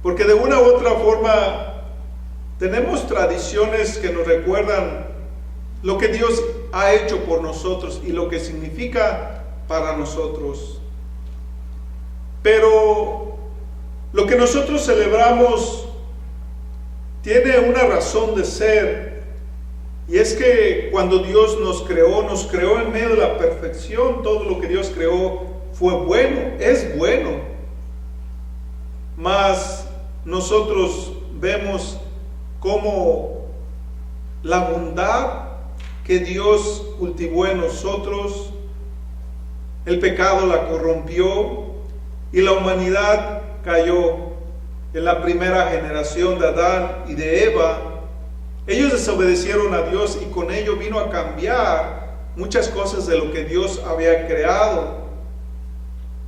Porque de una u otra forma tenemos tradiciones que nos recuerdan lo que Dios ha hecho por nosotros y lo que significa para nosotros. Pero lo que nosotros celebramos tiene una razón de ser, y es que cuando Dios nos creó en medio de la perfección. Todo lo que Dios creó fue bueno, es bueno. Mas nosotros vemos cómo la bondad que Dios cultivó en nosotros, el pecado la corrompió y la humanidad cayó. En la primera generación de Adán y de Eva, ellos desobedecieron a Dios y con ello vino a cambiar muchas cosas de lo que Dios había creado.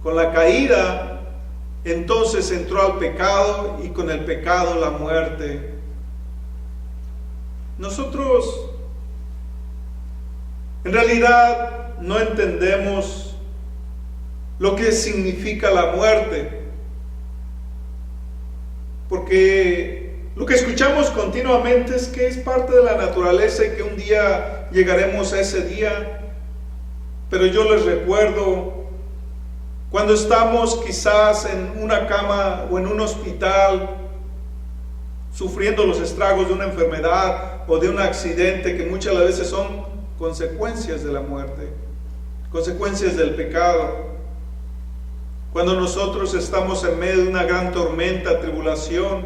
Con la caída, entonces entró al pecado y con el pecado la muerte. Nosotros en realidad no entendemos lo que significa la muerte, porque lo que escuchamos continuamente es que es parte de la naturaleza y que un día llegaremos a ese día. Pero yo les recuerdo, cuando estamos quizás en una cama o en un hospital, sufriendo los estragos de una enfermedad o de un accidente que muchas veces son consecuencias de la muerte, consecuencias del pecado. Cuando nosotros estamos en medio de una gran tormenta, tribulación,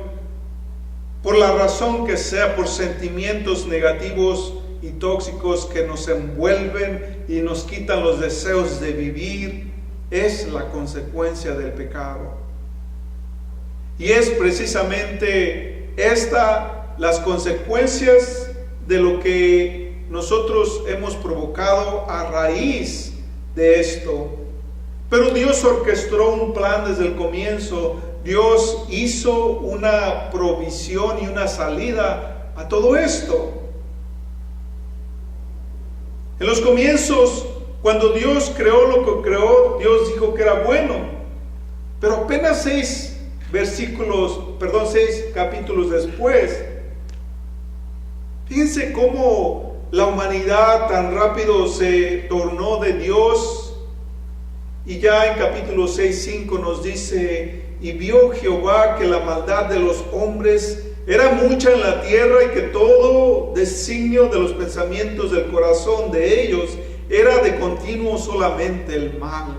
por la razón que sea, por sentimientos negativos y tóxicos que nos envuelven y nos quitan los deseos de vivir, es la consecuencia del pecado. Y es precisamente las consecuencias de lo que nosotros hemos provocado a raíz de esto. Pero Dios orquestó un plan desde el comienzo. Dios hizo una provisión y una salida a todo esto. En los comienzos, cuando Dios creó lo que creó, Dios dijo que era bueno. Pero apenas 6 capítulos después, fíjense cómo la humanidad tan rápido se tornó de Dios. Y ya en capítulo 6:5 nos dice: y vio Jehová que la maldad de los hombres era mucha en la tierra, y que todo designio de los pensamientos del corazón de ellos era de continuo solamente el mal.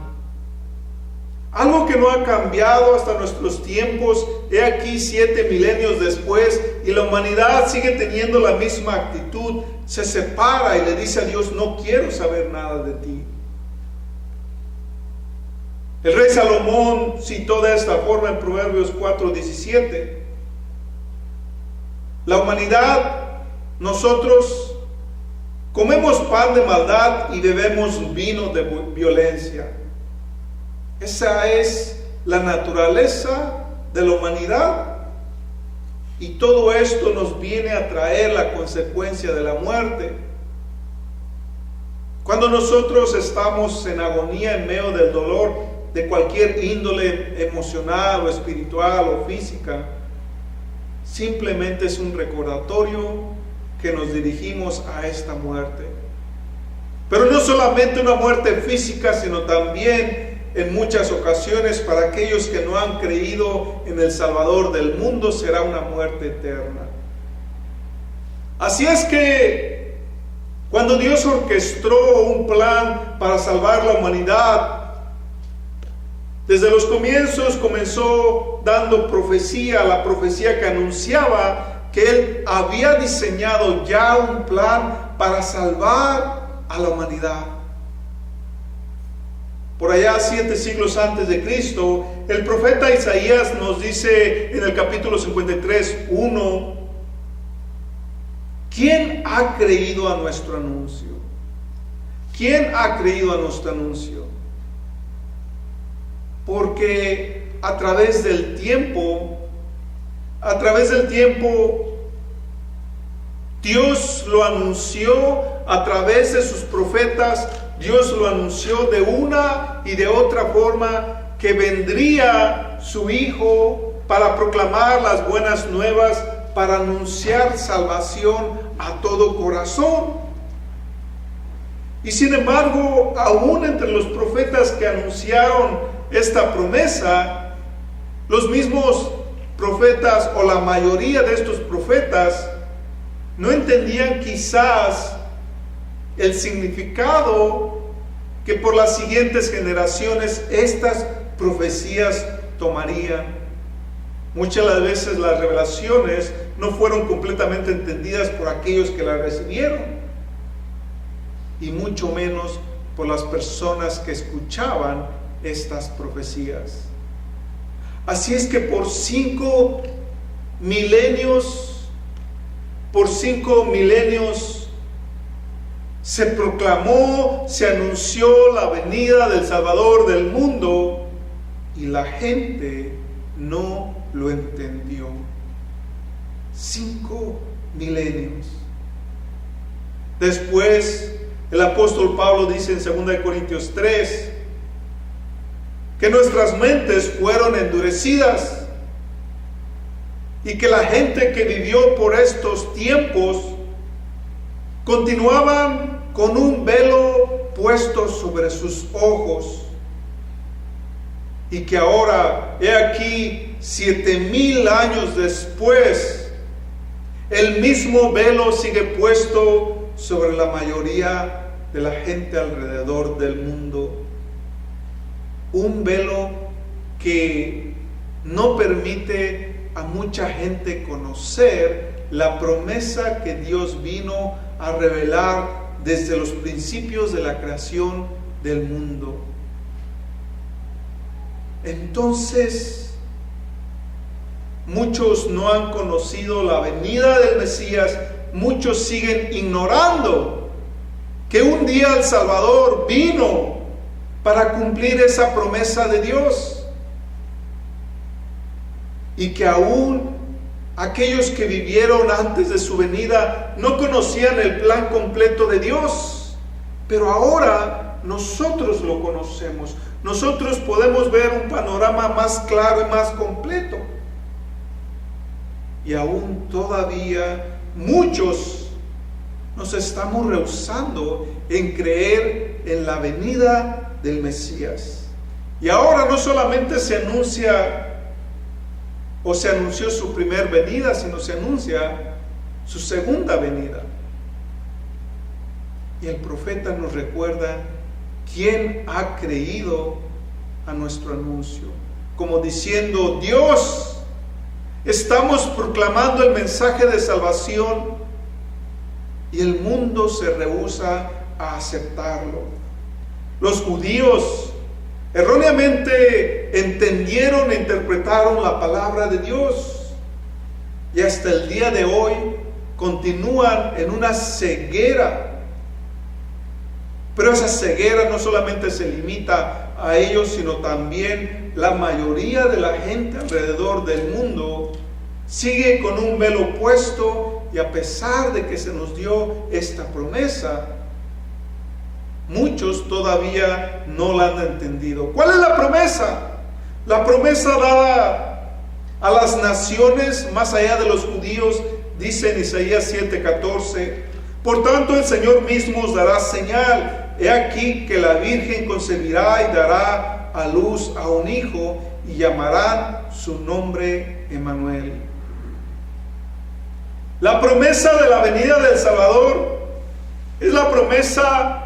Algo que no ha cambiado hasta nuestros tiempos. He aquí 7 milenios después, y la humanidad sigue teniendo la misma actitud. Se separa y le dice a Dios: no quiero saber nada de ti. El rey Salomón citó de esta forma en Proverbios 4:17. La humanidad, nosotros comemos pan de maldad y bebemos vino de violencia. Esa es la naturaleza de la humanidad. Y todo esto nos viene a traer la consecuencia de la muerte. Cuando nosotros estamos en agonía en medio del dolor de cualquier índole emocional o espiritual o física, simplemente es un recordatorio que nos dirigimos a esta muerte. Pero no solamente una muerte física, sino también en muchas ocasiones para aquellos que no han creído en el Salvador del mundo será una muerte eterna. Así es que cuando Dios orquestó un plan para salvar la humanidad, desde los comienzos comenzó dando profecía, la profecía que anunciaba que Él había diseñado ya un plan para salvar a la humanidad. Por allá 7 siglos antes de Cristo, el profeta Isaías nos dice en el capítulo 53:1: ¿quién ha creído a nuestro anuncio? ¿Quién ha creído a nuestro anuncio? Porque a través del tiempo, Dios lo anunció a través de sus profetas. Dios lo anunció de una y de otra forma, que vendría su Hijo para proclamar las buenas nuevas, para anunciar salvación a todo corazón. Y sin embargo, aún entre los profetas que anunciaron esta promesa, los mismos profetas o la mayoría de estos profetas no entendían quizás el significado que por las siguientes generaciones estas profecías tomarían. Muchas de las veces las revelaciones no fueron completamente entendidas por aquellos que las recibieron, y mucho menos por las personas que escuchaban estas profecías. Así es que por 5 milenios se proclamó, se anunció la venida del Salvador del mundo, y la gente no lo entendió. 5 milenios. Después, el apóstol Pablo dice en 2 Corintios 3 que nuestras mentes fueron endurecidas y que la gente que vivió por estos tiempos continuaban con un velo puesto sobre sus ojos, y que ahora, he aquí, 7,000 años después, el mismo velo sigue puesto sobre la mayoría de la gente alrededor del mundo. Un velo que no permite a mucha gente conocer la promesa que Dios vino a revelar desde los principios de la creación del mundo. Entonces, muchos no han conocido la venida del Mesías, muchos siguen ignorando que un día el Salvador vino para cumplir esa promesa de Dios, y que aún aquellos que vivieron antes de su venida no conocían el plan completo de Dios, pero ahora nosotros lo conocemos. Nosotros podemos ver un panorama más claro y más completo. Y aún todavía muchos nos estamos rehusando en creer en la venida del Mesías. Y ahora no solamente se anuncia o se anunció su primer venida, sino se anuncia su segunda venida. Y el profeta nos recuerda quién ha creído a nuestro anuncio, como diciendo: Dios, estamos proclamando el mensaje de salvación y el mundo se rehúsa a aceptarlo. Los judíos erróneamente entendieron e interpretaron la palabra de Dios, y hasta el día de hoy continúan en una ceguera. Pero esa ceguera no solamente se limita a ellos, sino también la mayoría de la gente alrededor del mundo sigue con un velo puesto, y a pesar de que se nos dio esta promesa, muchos todavía no la han entendido. ¿Cuál es la promesa? La promesa dada a las naciones más allá de los judíos, dice en Isaías 7:14: por tanto el Señor mismo os dará señal. He aquí que la Virgen concebirá y dará a luz a un hijo, y llamarán su nombre Emmanuel. La promesa de la venida del Salvador es la promesa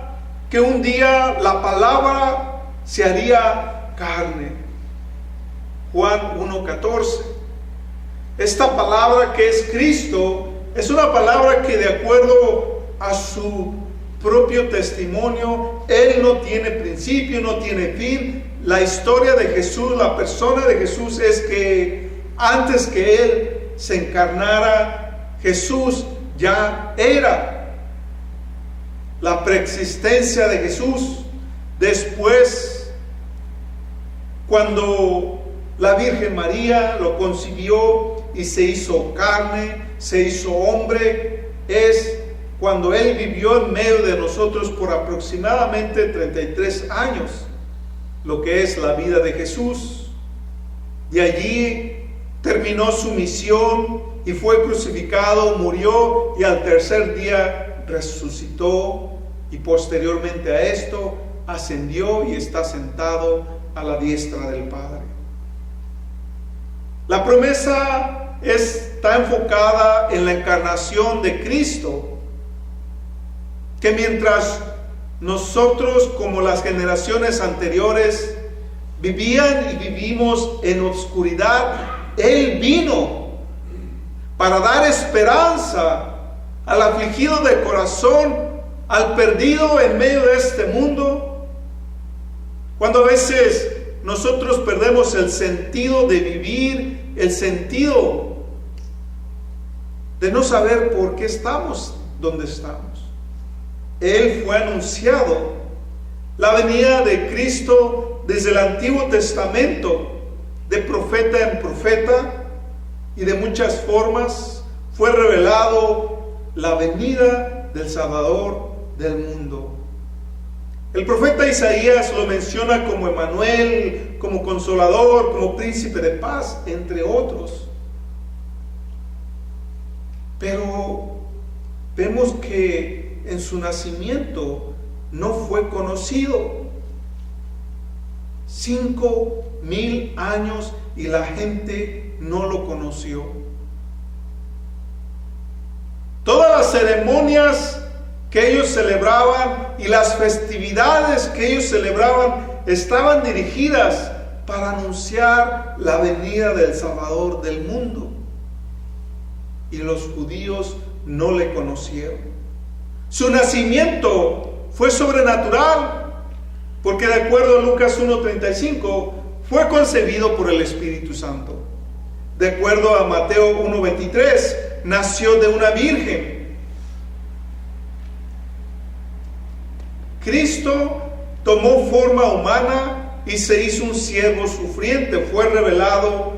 que un día la palabra se haría carne. Juan 1:14. Esta palabra, que es Cristo, es una palabra que, de acuerdo a su propio testimonio, Él no tiene principio, no tiene fin. La historia de Jesús, la persona de Jesús, es que antes que Él se encarnara, Jesús ya era. La preexistencia de Jesús. Después, cuando la Virgen María lo concibió y se hizo carne, se hizo hombre, es cuando Él vivió en medio de nosotros por aproximadamente 33 años, lo que es la vida de Jesús. y allí terminó su misión y fue crucificado, murió y al tercer día resucitó y posteriormente a esto ascendió y está sentado a la diestra del Padre. La promesa está enfocada en la encarnación de Cristo, que mientras nosotros, como las generaciones anteriores, vivían y vivimos en oscuridad, Él vino para dar esperanza al afligido de corazón, al perdido en medio de este mundo. Cuando a veces nosotros perdemos el sentido de vivir, el sentido de no saber por qué estamos donde estamos. Él fue anunciado, la venida de Cristo desde el Antiguo Testamento, de profeta en profeta, y de muchas formas fue revelado la venida del Salvador del mundo. El profeta Isaías lo menciona como Emmanuel, como Consolador, como Príncipe de Paz, entre otros. Pero vemos que en su nacimiento no fue conocido. 5,000 años y la gente no lo conoció. Todas las ceremonias que ellos celebraban y las festividades que ellos celebraban estaban dirigidas para anunciar la venida del Salvador del mundo. Y los judíos no le conocieron. Su nacimiento fue sobrenatural, porque de acuerdo a Lucas 1:35, fue concebido por el Espíritu Santo. De acuerdo a Mateo 1:23, nació de una virgen. Cristo tomó forma humana y se hizo un siervo sufriente. Fue revelado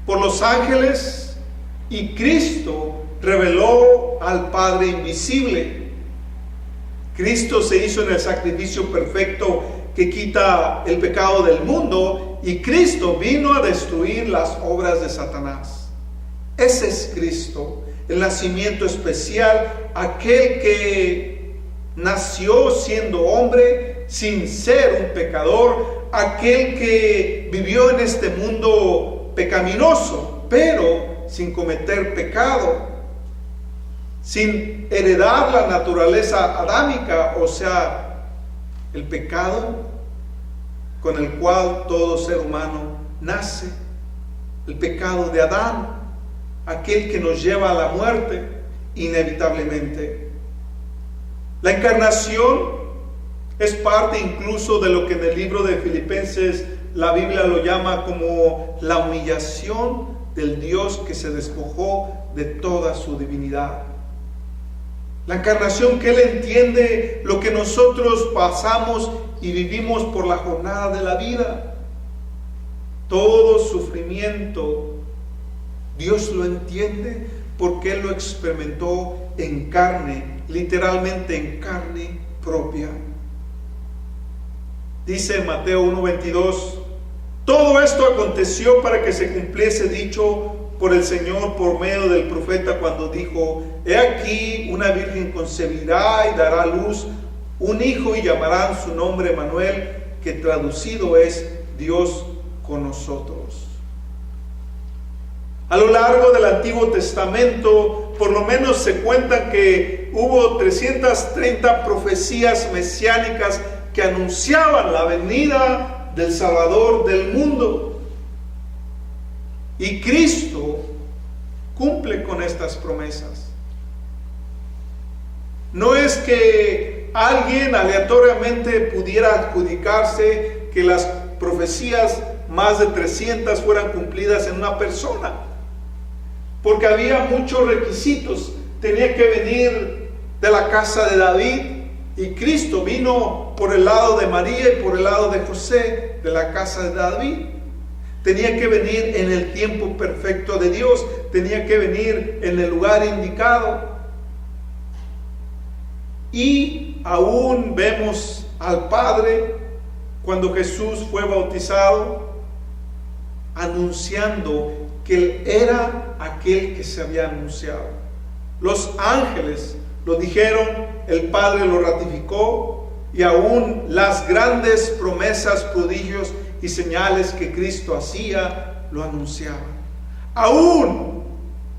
por los ángeles y Cristo reveló al Padre invisible. Cristo se hizo en el sacrificio perfecto que quita el pecado del mundo, y Cristo vino a destruir las obras de Satanás. Ese es Cristo, el nacimiento especial, aquel que nació siendo hombre sin ser un pecador, aquel que vivió en este mundo pecaminoso, pero sin cometer pecado, sin heredar la naturaleza adámica, o sea, el pecado con el cual todo ser humano nace, el pecado de Adán, aquel que nos lleva a la muerte inevitablemente. La encarnación es parte incluso de lo que en el libro de Filipenses la Biblia lo llama como la humillación del Dios que se despojó de toda su divinidad. La encarnación, que Él entiende lo que nosotros pasamos y vivimos por la jornada de la vida. Todo sufrimiento, Dios lo entiende porque Él lo experimentó en carne, literalmente en carne propia. Dice en Mateo 1:22, todo esto aconteció para que se cumpliese dicho por el Señor por medio del profeta cuando dijo: he aquí una virgen concebirá y dará a luz un hijo y llamarán su nombre Emmanuel, que traducido es Dios con nosotros. A lo largo del Antiguo Testamento, por lo menos se cuenta que hubo 330 profecías mesiánicas que anunciaban la venida del Salvador del mundo. Y Cristo cumple con estas promesas. No es que alguien aleatoriamente pudiera adjudicarse que las profecías, más de 300, fueran cumplidas en una persona, porque había muchos requisitos. Tenía que venir de la casa de David, y Cristo vino por el lado de María y por el lado de José, de la casa de David. Tenía que venir en el tiempo perfecto de Dios, tenía que venir en el lugar indicado. Y aún vemos al Padre cuando Jesús fue bautizado. anunciando que Él era aquel que se había anunciado. Los ángeles lo dijeron, el Padre lo ratificó, y aún las grandes promesas, prodigios y señales que Cristo hacía, lo anunciaban. Aún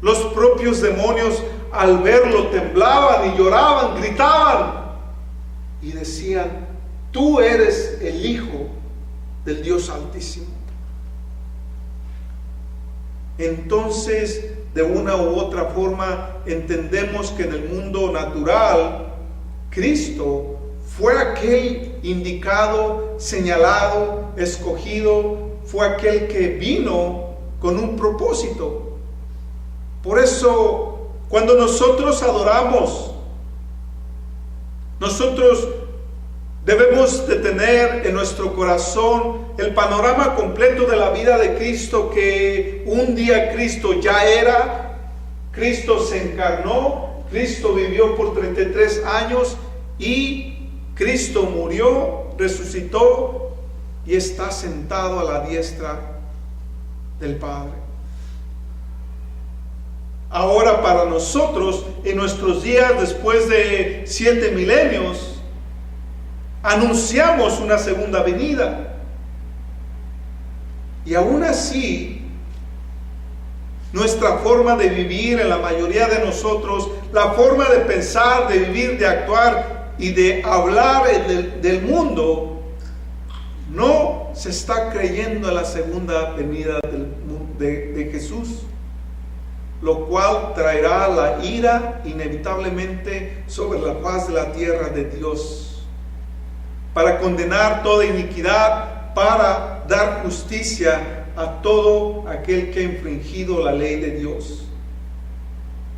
los propios demonios al verlo temblaban y lloraban, gritaban y decían: tú eres el Hijo del Dios Altísimo. Entonces, de una u otra forma, entendemos que en el mundo natural, Cristo fue aquel indicado, señalado, escogido, fue aquel que vino con un propósito. Por eso, cuando nosotros adoramos, nosotros debemos de tener en nuestro corazón el panorama completo de la vida de Cristo, que un día Cristo ya era, Cristo se encarnó, Cristo vivió por 33 años y Cristo murió, resucitó y está sentado a la diestra del Padre. Ahora para nosotros, en nuestros días después de 7 milenios, anunciamos una segunda venida. Y aún así, nuestra forma de vivir en la mayoría de nosotros, la forma de pensar, de vivir, de actuar y de hablar del mundo, no se está creyendo en la segunda venida de Jesús, lo cual traerá la ira inevitablemente sobre la faz de la tierra de Dios, para condenar toda iniquidad, para dar justicia a todo aquel que ha infringido la ley de Dios.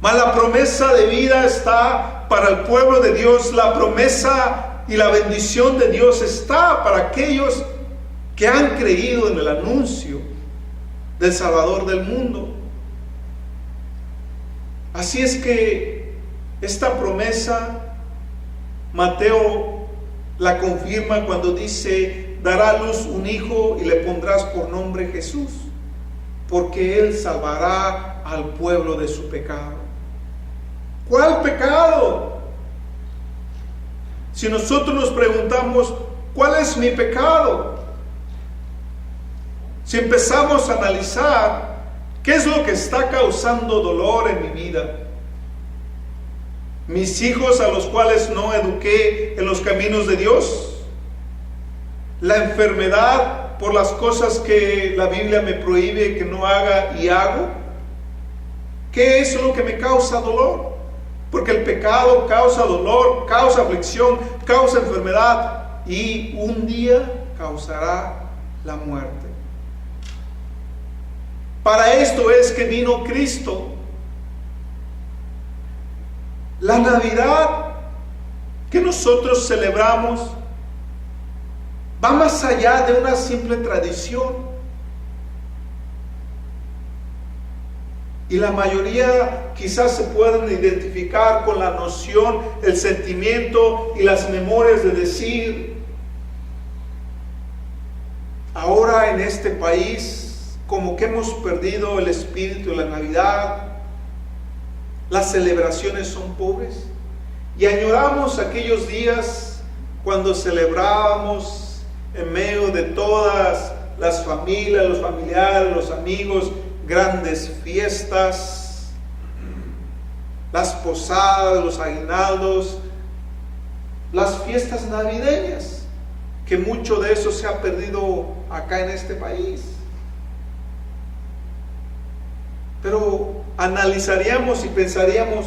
Mas la promesa de vida está para el pueblo de Dios, la promesa y la bendición de Dios está para aquellos que han creído en el anuncio del Salvador del mundo. Así es que esta promesa, Mateo la confirma cuando dice: dará a luz un hijo y le pondrás por nombre Jesús, porque Él salvará al pueblo de su pecado. ¿Cuál pecado? Si nosotros nos preguntamos, ¿cuál es mi pecado? Si empezamos a analizar, ¿qué es lo que está causando dolor en mi vida? ¿Mis hijos a los cuales no eduqué en los caminos de Dios? ¿La enfermedad por las cosas que la Biblia me prohíbe que no haga y hago? ¿Qué es lo que me causa dolor? Porque el pecado causa dolor, causa aflicción, causa enfermedad y un día causará la muerte. Para esto es que vino Cristo. La Navidad que nosotros celebramos va más allá de una simple tradición. Y la mayoría quizás se pueden identificar con la noción, el sentimiento y las memorias de decir: ahora en este país, como que hemos perdido el espíritu de la Navidad, las celebraciones son pobres, y añoramos aquellos días cuando celebrábamos en medio de todas las familias, los familiares, los amigos, grandes fiestas, las posadas, los aguinaldos, las fiestas navideñas, que mucho de eso se ha perdido acá en este país. Pero analizaríamos y pensaríamos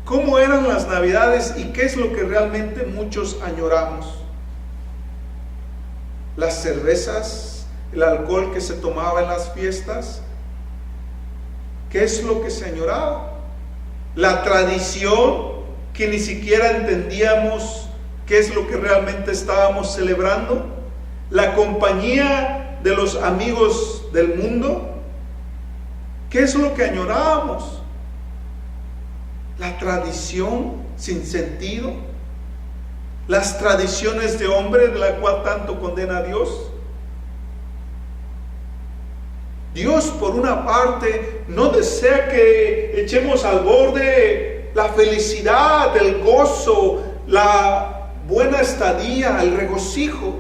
cómo eran las Navidades y qué es lo que realmente muchos añoramos. Las cervezas, el alcohol que se tomaba en las fiestas, ¿qué es lo que se añoraba? La tradición, que ni siquiera entendíamos qué es lo que realmente estábamos celebrando. La compañía de los amigos del mundo, ¿qué es lo que añorábamos? La tradición sin sentido, las tradiciones de hombre de la cual tanto condena a Dios. Dios, por una parte, no desea que echemos al borde la felicidad, el gozo, la buena estadía, el regocijo,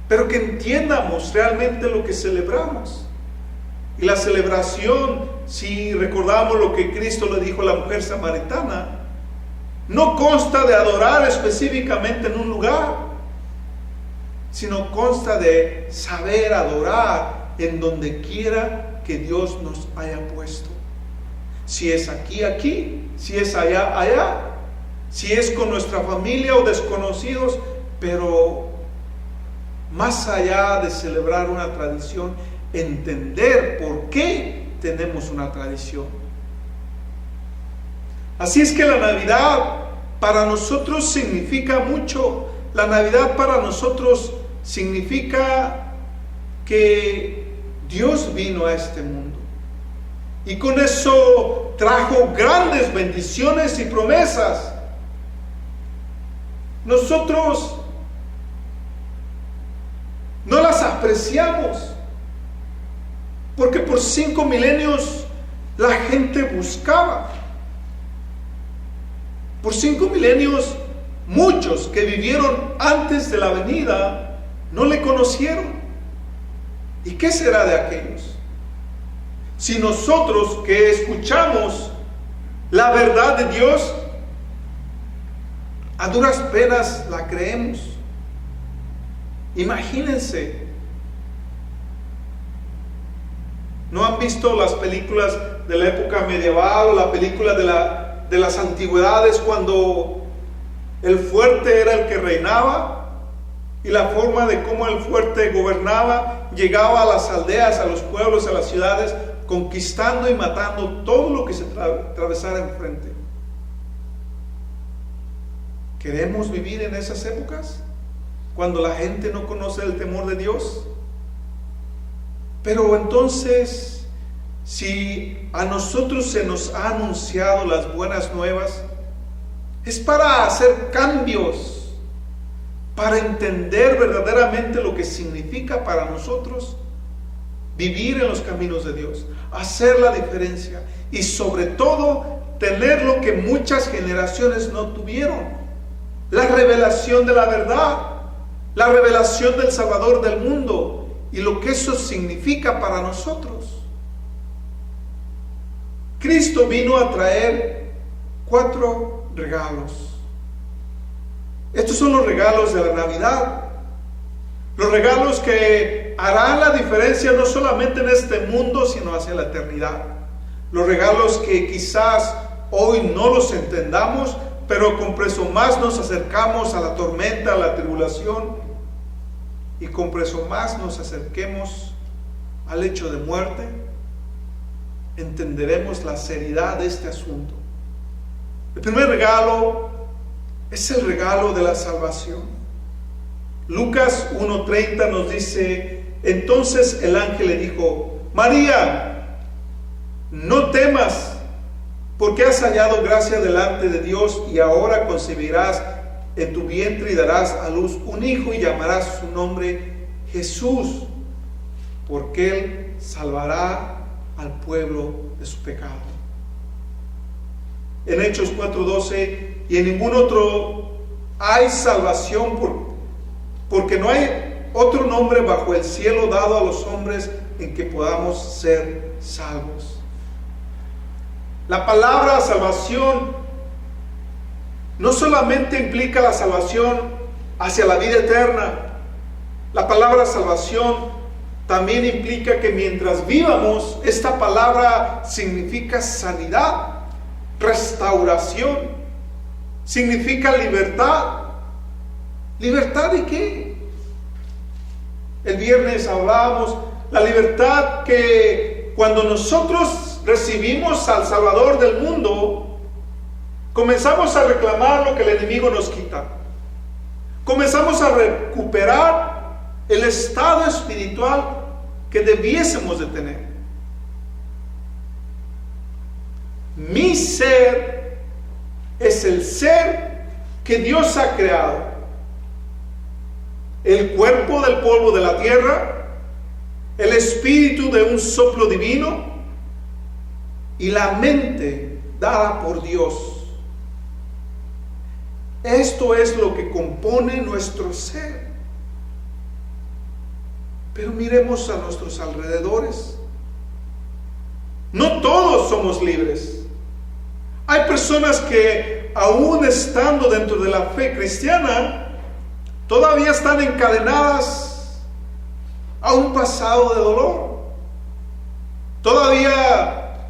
pero que entiendamos realmente lo que celebramos. Y la celebración, si recordamos lo que Cristo le dijo a la mujer samaritana, no consta de adorar específicamente en un lugar, sino consta de saber adorar en donde quiera que Dios nos haya puesto. Si es aquí, aquí, si es allá, allá, si es con nuestra familia o desconocidos, pero más allá de celebrar una tradición, entender por qué tenemos una tradición. Así es que la Navidad para nosotros significa mucho. La Navidad para nosotros significa que Dios vino a este mundo y con eso trajo grandes bendiciones y promesas. Nosotros no las apreciamos porque por 5 milenios la gente buscaba. Por 5 milenios muchos que vivieron antes de la venida no le conocieron. ¿Y qué será de aquellos? Si nosotros que escuchamos la verdad de Dios, a duras penas la creemos. Imagínense. ¿No han visto las películas de la época medieval o la película de las antigüedades cuando el fuerte era el que reinaba? Y la forma de cómo el fuerte gobernaba, llegaba a las aldeas, a los pueblos, a las ciudades, conquistando y matando todo lo que se atravesara enfrente. ¿Queremos vivir en esas épocas? Cuando la gente no conoce el temor de Dios. Pero entonces, si a nosotros se nos ha anunciado las buenas nuevas, es para hacer cambios, para entender verdaderamente lo que significa para nosotros vivir en los caminos de Dios, hacer la diferencia y sobre todo tener lo que muchas generaciones no tuvieron: la revelación de la verdad, la revelación del Salvador del mundo y lo que eso significa para nosotros. Cristo vino a traer 4 regalos. Estos son los regalos de la Navidad, los regalos que harán la diferencia no solamente en este mundo, sino hacia la eternidad. Los regalos que quizás hoy no los entendamos, pero con preso más nos acercamos a la tormenta, a la tribulación, y con preso más nos acerquemos al hecho de muerte, entenderemos la seriedad de este asunto. El primer regalo es el regalo de la salvación. Lucas 1:30 nos dice: entonces el ángel le dijo: María, no temas, porque has hallado gracia delante de Dios, y ahora concebirás en tu vientre y darás a luz un hijo, y llamarás su nombre Jesús, porque él salvará al pueblo de su pecado. En Hechos 4:12: y en ningún otro hay salvación, porque no hay otro nombre bajo el cielo dado a los hombres en que podamos ser salvos. La palabra salvación no solamente implica la salvación hacia la vida eterna. La palabra salvación también implica que mientras vivamos, esta palabra significa sanidad, restauración, significa libertad. ¿Libertad de qué? El viernes hablábamos la libertad que cuando nosotros recibimos al Salvador del mundo, comenzamos a reclamar lo que el enemigo nos quita. Comenzamos a recuperar el estado espiritual que debiésemos de tener. Mi ser es el ser que Dios ha creado. El cuerpo del polvo de la tierra, el espíritu de un soplo divino y la mente dada por Dios. Esto es lo que compone nuestro ser. Pero miremos a nuestros alrededores. No todos somos libres. Hay personas que, aún estando dentro de la fe cristiana, todavía están encadenadas a un pasado de dolor. Todavía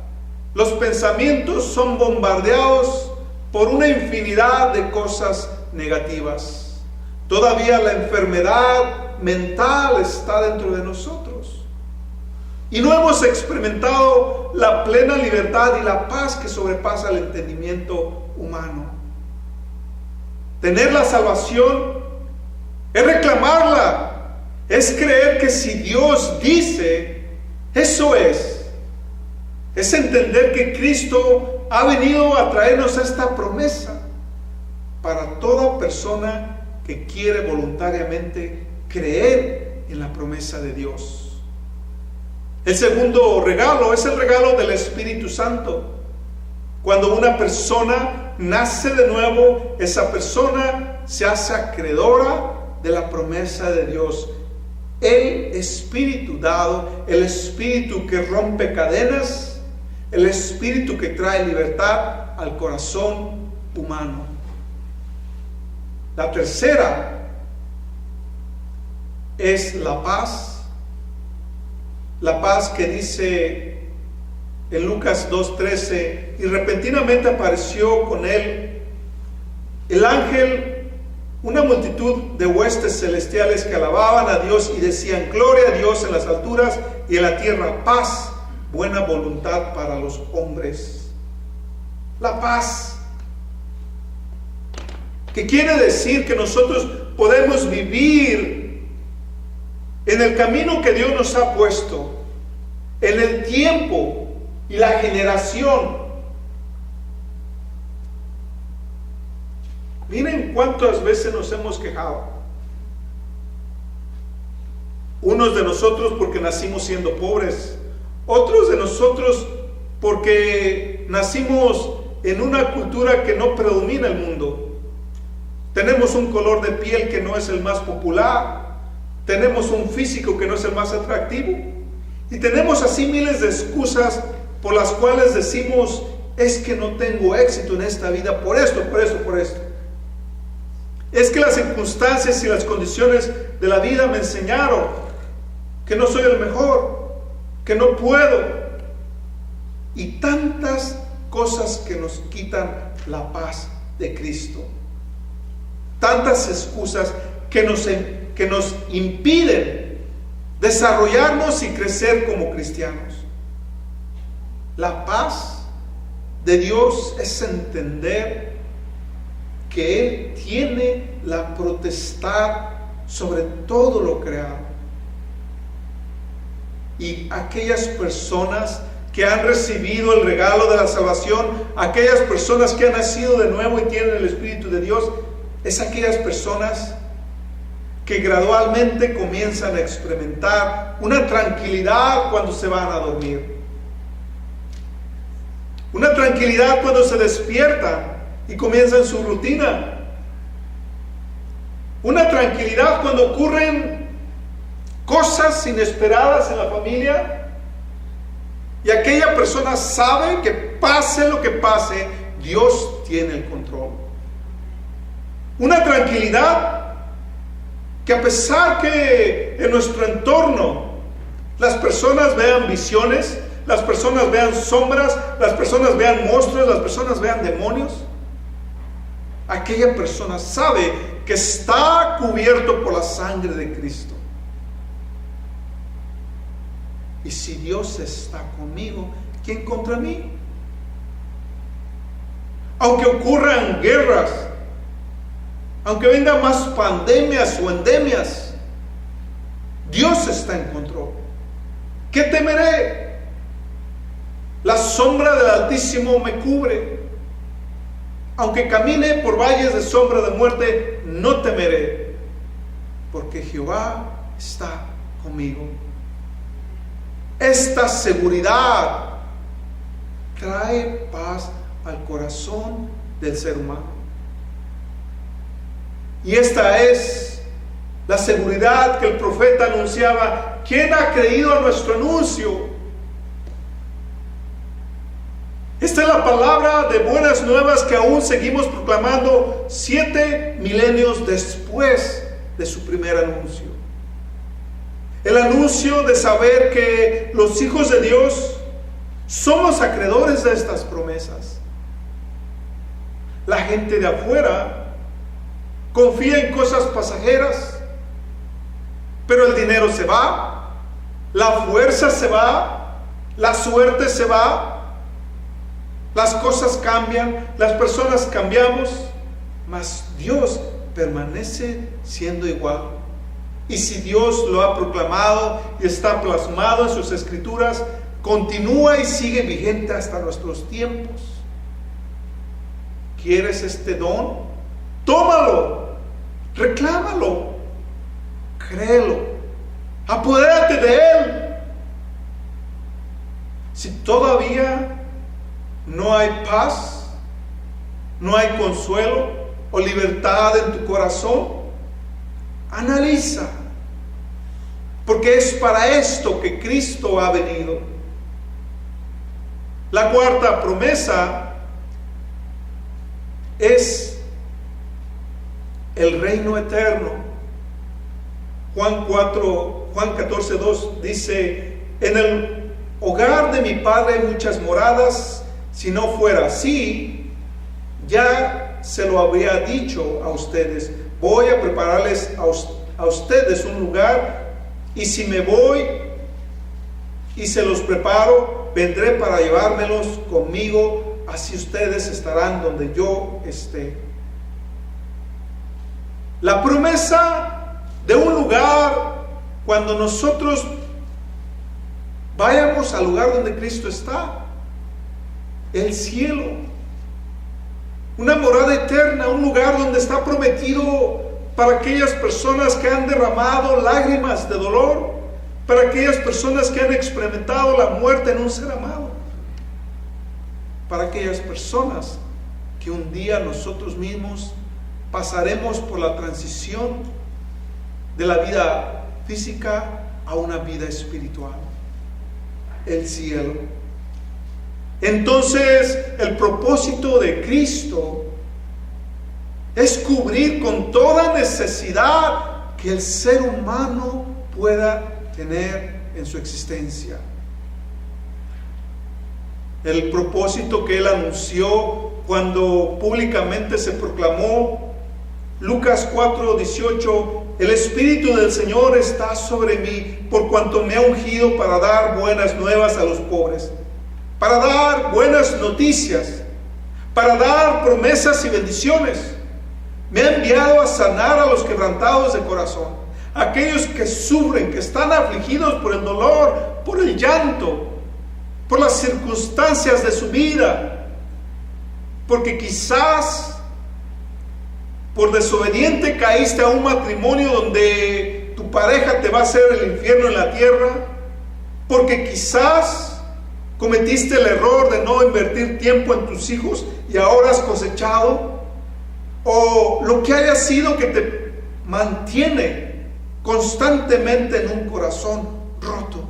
los pensamientos son bombardeados por una infinidad de cosas negativas. Todavía la enfermedad mental está dentro de nosotros. Y no hemos experimentado la plena libertad y la paz que sobrepasa el entendimiento humano. Tener la salvación es reclamarla, es creer que si Dios dice, eso es. Es entender que Cristo ha venido a traernos esta promesa para toda persona que quiere voluntariamente creer en la promesa de Dios. El segundo regalo es el regalo del Espíritu Santo. Cuando una persona nace de nuevo, esa persona se hace acreedora de la promesa de Dios. El Espíritu dado, el Espíritu que rompe cadenas, el Espíritu que trae libertad al corazón humano. La tercera es la paz. La paz que dice en Lucas 2:13, y repentinamente apareció con él el ángel, una multitud de huestes celestiales que alababan a Dios y decían: gloria a Dios en las alturas y en la tierra paz, buena voluntad para los hombres. La paz, que quiere decir que nosotros podemos vivir en el camino que Dios nos ha puesto, en el tiempo y la generación. Miren cuántas veces nos hemos quejado. Unos de nosotros porque nacimos siendo pobres, otros de nosotros porque nacimos en una cultura que no predomina el mundo. Tenemos un color de piel que no es el más popular, tenemos un físico que no es el más atractivo, y tenemos así miles de excusas por las cuales decimos: es que no tengo éxito en esta vida por esto, por esto, por esto. Es que las circunstancias y las condiciones de la vida me enseñaron que no soy el mejor, que no puedo, y tantas cosas que nos quitan la paz de Cristo. Tantas excusas que nos impiden desarrollarnos y crecer como cristianos. La paz de Dios es entender que Él tiene la potestad sobre todo lo creado. Y aquellas personas que han recibido el regalo de la salvación, aquellas personas que han nacido de nuevo y tienen el Espíritu de Dios, es aquellas personas que gradualmente comienzan a experimentar una tranquilidad cuando se van a dormir, una tranquilidad cuando se despiertan y comienzan su rutina, una tranquilidad cuando ocurren cosas inesperadas en la familia y aquella persona sabe que pase lo que pase, Dios tiene el control. Una tranquilidad que, a pesar que en nuestro entorno las personas vean visiones, las personas vean sombras, las personas vean monstruos, las personas vean demonios, aquella persona sabe que está cubierto por la sangre de Cristo. Y si Dios está conmigo, ¿quién contra mí? Aunque ocurran guerras, aunque vengan más pandemias o endemias, Dios está en control. ¿Qué temeré? La sombra del Altísimo me cubre. Aunque camine por valles de sombra de muerte, no temeré, porque Jehová está conmigo. Esta seguridad trae paz al corazón del ser humano. Y esta es la seguridad que el profeta anunciaba. ¿Quién ha creído a nuestro anuncio? Esta es la palabra de buenas nuevas que aún seguimos proclamando 7 milenios después de su primer anuncio. El anuncio de saber que los hijos de Dios somos acreedores de estas promesas. La gente de afuera confía en cosas pasajeras, pero el dinero se va, la fuerza se va, la suerte se va, las cosas cambian, las personas cambiamos, mas Dios permanece siendo igual. Y si Dios lo ha proclamado y está plasmado en sus escrituras, continúa y sigue vigente hasta nuestros tiempos. ¿Quieres este don? Tómalo, reclámalo, créelo, apodérate de él. Si todavía no hay paz, no hay consuelo o libertad en tu corazón, analiza, porque es para esto que Cristo ha venido. La cuarta promesa es el reino eterno. Juan 14:2 dice: en el hogar de mi Padre hay muchas moradas. Si no fuera así, ya se lo habría dicho a ustedes. Voy a prepararles a ustedes un lugar, y si me voy y se los preparo, vendré para llevármelos conmigo, así ustedes estarán donde yo esté. La promesa de un lugar, cuando nosotros vayamos al lugar donde Cristo está, el cielo, una morada eterna, un lugar donde está prometido para aquellas personas que han derramado lágrimas de dolor, para aquellas personas que han experimentado la muerte en un ser amado, para aquellas personas que un día nosotros mismos pasaremos por la transición de la vida física a una vida espiritual, el cielo. Entonces, el propósito de Cristo es cubrir con toda necesidad que el ser humano pueda tener en su existencia. El propósito que Él anunció cuando públicamente se proclamó, Lucas 4:18, el Espíritu del Señor está sobre mí, por cuanto me ha ungido para dar buenas nuevas a los pobres, para dar buenas noticias, para dar promesas y bendiciones. Me ha enviado a sanar a los quebrantados de corazón, aquellos que sufren, que están afligidos por el dolor, por el llanto, por las circunstancias de su vida, porque quizás por desobediente caíste a un matrimonio donde tu pareja te va a hacer el infierno en la tierra, porque quizás cometiste el error de no invertir tiempo en tus hijos y ahora has cosechado, o lo que haya sido que te mantiene constantemente en un corazón roto.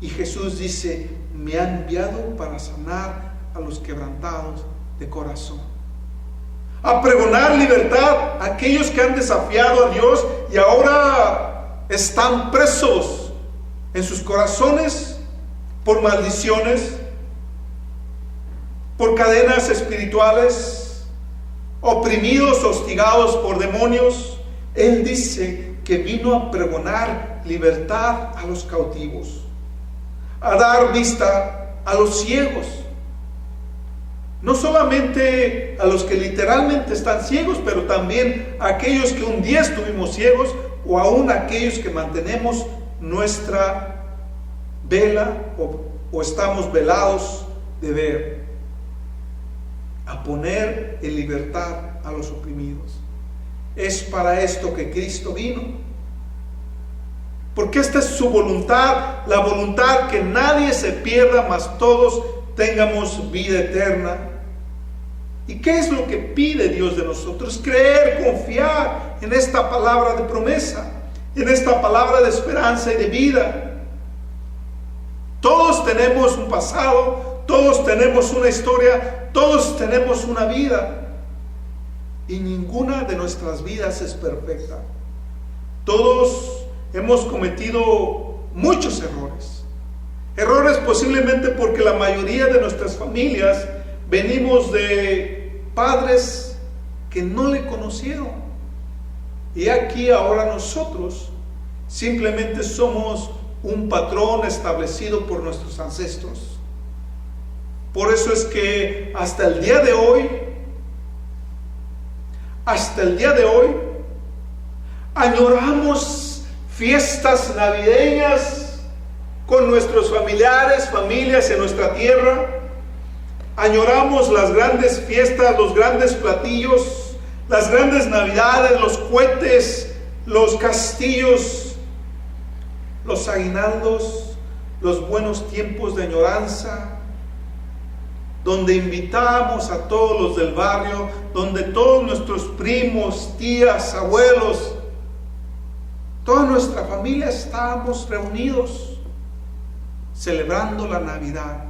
Y Jesús dice: me ha enviado para sanar a los quebrantados de corazón, a pregonar libertad a aquellos que han desafiado a Dios y ahora están presos en sus corazones por maldiciones, por cadenas espirituales, oprimidos, hostigados por demonios. Él dice que vino a pregonar libertad a los cautivos, a dar vista a los ciegos, no solamente a los que literalmente están ciegos, pero también a aquellos que un día estuvimos ciegos, o aún a aquellos que mantenemos nuestra vela o estamos velados de ver, a poner en libertad a los oprimidos. Es para esto que Cristo vino. porque esta es su voluntad, la voluntad que nadie se pierda, mas todos tengamos vida eterna. ¿Y qué es lo que pide Dios de nosotros? Creer, confiar en esta palabra de promesa, en esta palabra de esperanza y de vida. Todos tenemos un pasado, todos tenemos una historia, todos tenemos una vida, y ninguna de nuestras vidas es perfecta. Todos hemos cometido muchos errores. Errores posiblemente porque la mayoría de nuestras familias venimos de padres que no le conocieron. Y aquí ahora nosotros simplemente somos un patrón establecido por nuestros ancestros. Por eso es que hasta el día de hoy, añoramos fiestas navideñas con nuestros familias en nuestra tierra. Añoramos las grandes fiestas, los grandes platillos, las grandes navidades, los cohetes, los castillos, los aguinaldos, los buenos tiempos de añoranza, donde invitamos a todos los del barrio, donde todos nuestros primos, tías, abuelos, toda nuestra familia estábamos reunidos celebrando la Navidad.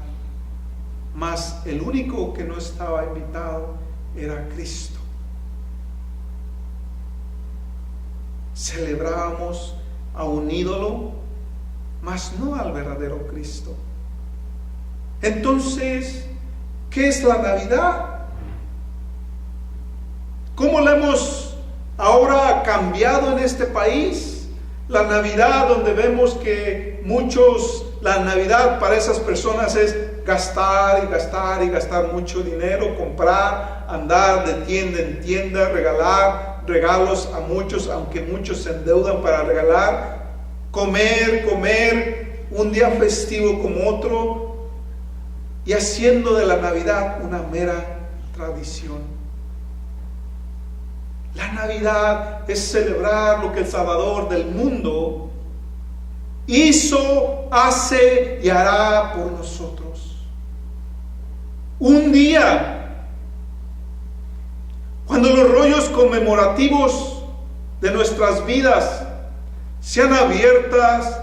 Mas el único que no estaba invitado era Cristo. Celebrábamos a un ídolo, mas no al verdadero Cristo. Entonces, ¿qué es la Navidad? ¿Cómo la hemos ahora cambiado en este país? La Navidad, donde vemos que la Navidad para esas personas es gastar y gastar y gastar mucho dinero, comprar, andar de tienda en tienda, regalar regalos a muchos, aunque muchos se endeudan para regalar, comer un día festivo como otro, y haciendo de la Navidad una mera tradición. La Navidad es celebrar lo que el Salvador del mundo hizo, hace y hará por nosotros. Un día, cuando los rollos conmemorativos de nuestras vidas sean abiertas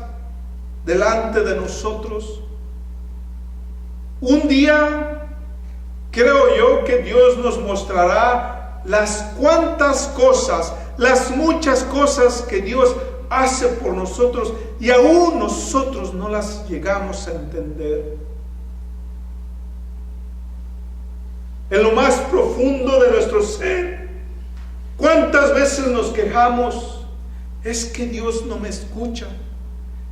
delante de nosotros, un día creo yo que Dios nos mostrará las cuantas cosas, las muchas cosas que Dios hace por nosotros y aún nosotros no las llegamos a entender. En lo más profundo de nuestro ser, ¿cuántas veces nos quejamos? Es que Dios no me escucha,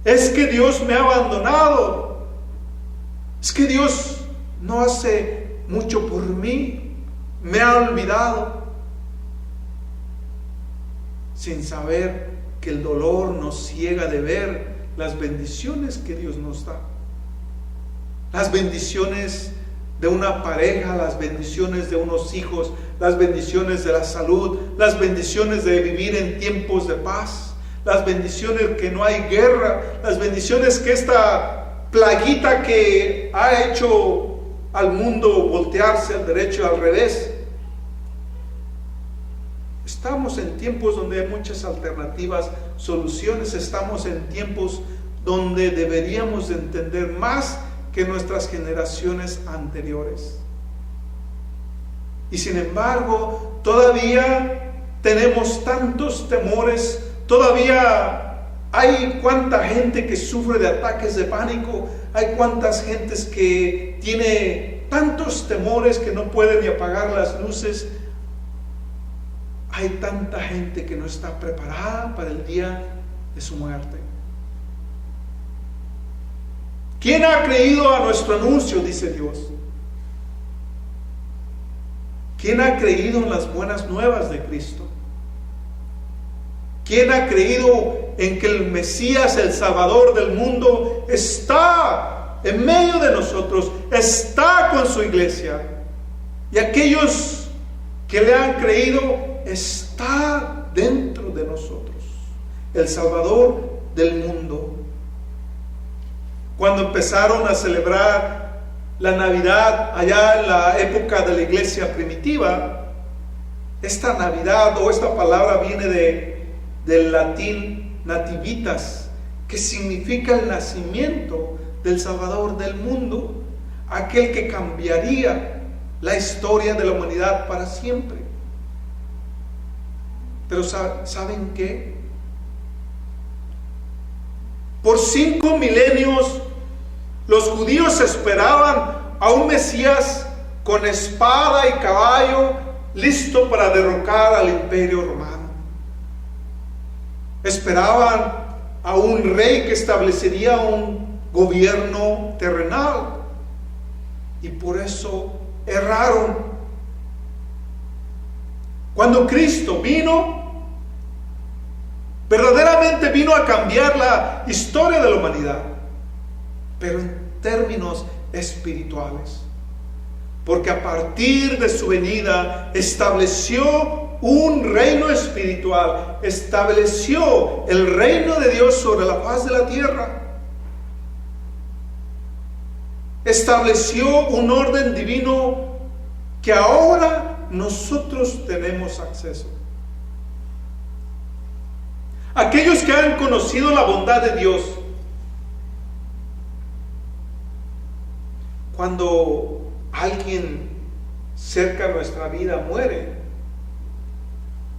es que Dios me ha abandonado, es que Dios no hace mucho por mí, me ha olvidado, sin saber que el dolor nos ciega de ver las bendiciones que Dios nos da, las bendiciones de una pareja, las bendiciones de unos hijos, las bendiciones de la salud, las bendiciones de vivir en tiempos de paz, las bendiciones que no hay guerra, las bendiciones que esta plaguita que ha hecho al mundo voltearse al derecho y al revés. Estamos en tiempos donde hay muchas alternativas, soluciones. Estamos en tiempos donde deberíamos de entender más que nuestras generaciones anteriores. Y sin embargo, todavía tenemos tantos temores, todavía hay cuánta gente que sufre de ataques de pánico, hay cuántas gentes que tiene tantos temores que no pueden ni apagar las luces. Hay tanta gente que no está preparada para el día de su muerte. ¿Quién ha creído a nuestro anuncio?, dice Dios. ¿Quién ha creído en las buenas nuevas de Cristo? ¿Quién ha creído en que el Mesías, el Salvador del mundo, está en medio de nosotros, está con su iglesia? Y aquellos que le han creído, está dentro de nosotros. El Salvador del mundo. Cuando empezaron a celebrar la Navidad allá en la época de la iglesia primitiva, esta Navidad o esta palabra viene del latín nativitas, que significa el nacimiento del Salvador del mundo, aquel que cambiaría la historia de la humanidad para siempre. Pero ¿saben qué? Por 5 milenios los judíos esperaban a un Mesías con espada y caballo, listo para derrocar al imperio romano. Esperaban a un rey que establecería un gobierno terrenal, y por eso erraron. Cuando Cristo vino, verdaderamente vino a cambiar la historia de la humanidad, pero en términos espirituales, porque a partir de su venida estableció un reino espiritual, estableció el reino de Dios sobre la faz de la tierra, estableció un orden divino que ahora nosotros tenemos acceso. Aquellos que han conocido la bondad de Dios, cuando alguien cerca de nuestra vida muere,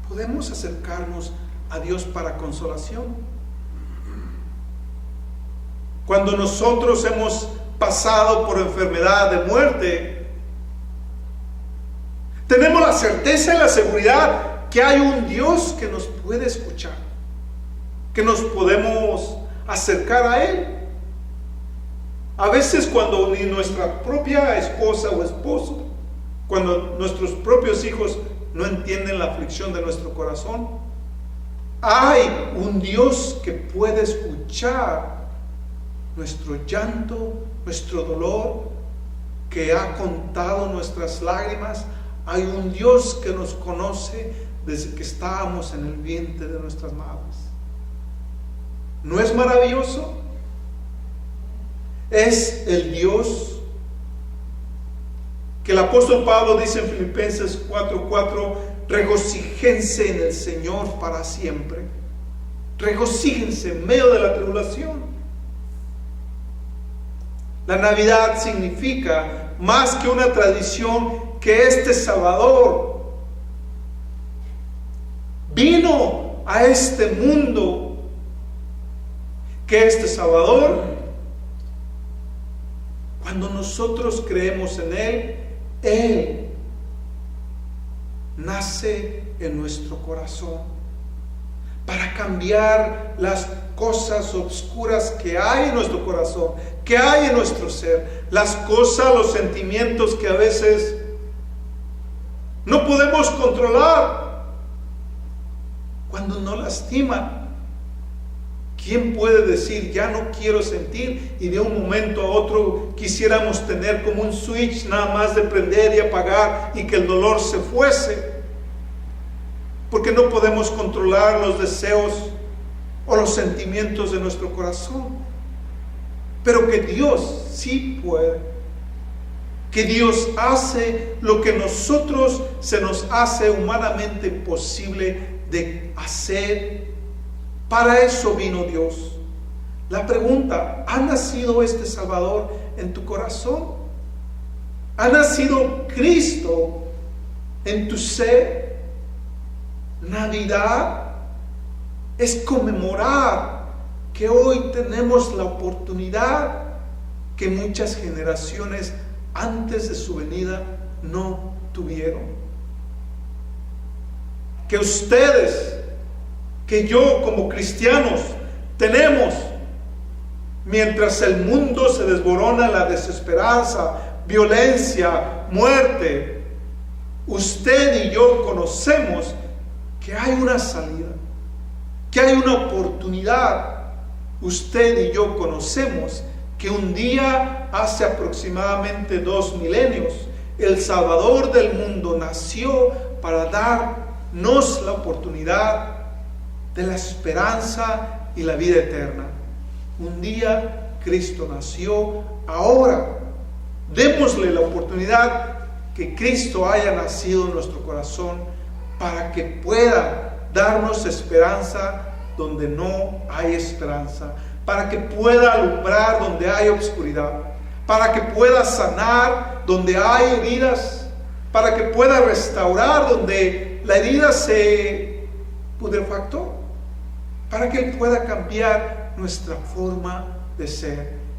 podemos acercarnos a Dios para consolación. Cuando nosotros hemos pasado por enfermedad de muerte, tenemos la certeza y la seguridad que hay un Dios que nos puede escuchar, que nos podemos acercar a Él. A veces cuando ni nuestra propia esposa o esposo, cuando nuestros propios hijos no entienden la aflicción de nuestro corazón, hay un Dios que puede escuchar nuestro llanto, nuestro dolor, que ha contado nuestras lágrimas. Hay un Dios que nos conoce desde que estábamos en el vientre de nuestras madres. ¿No es maravilloso? Es el Dios que el apóstol Pablo dice en Filipenses 4:4: regocíjense en el Señor para siempre. Regocíjense en medio de la tribulación. La Navidad significa más que una tradición, que este Salvador vino a este mundo, que este Salvador, cuando nosotros creemos en Él, Él nace en nuestro corazón para cambiar las cosas oscuras que hay en nuestro corazón, que hay en nuestro ser, las cosas, los sentimientos que a veces no podemos controlar. Cuando nos lastiman, ¿quién puede decir ya no quiero sentir? Y de un momento a otro quisiéramos tener como un switch nada más de prender y apagar y que el dolor se fuese, porque no podemos controlar los deseos o los sentimientos de nuestro corazón. Pero que Dios sí puede, que Dios hace lo que nosotros se nos hace humanamente imposible de hacer. Para eso vino Dios. La pregunta: ¿ha nacido este Salvador en tu corazón? ¿Ha nacido Cristo en tu ser? Navidad es conmemorar que hoy tenemos la oportunidad que muchas generaciones antes de su venida no tuvieron. Que ustedes, que yo como cristianos tenemos, mientras el mundo se desborona, la desesperanza, violencia, muerte, usted y yo conocemos que hay una salida, que hay una oportunidad. Usted y yo conocemos que un día, hace aproximadamente 2 milenios, el Salvador del mundo nació para darnos la oportunidad de la esperanza y la vida eterna. Un día Cristo nació, ahora démosle la oportunidad que Cristo haya nacido en nuestro corazón para que pueda darnos esperanza donde no hay esperanza, para que pueda alumbrar donde hay oscuridad, para que pueda sanar donde hay heridas, para que pueda restaurar donde la herida se putrefactó, para que Él pueda cambiar nuestra forma de ser.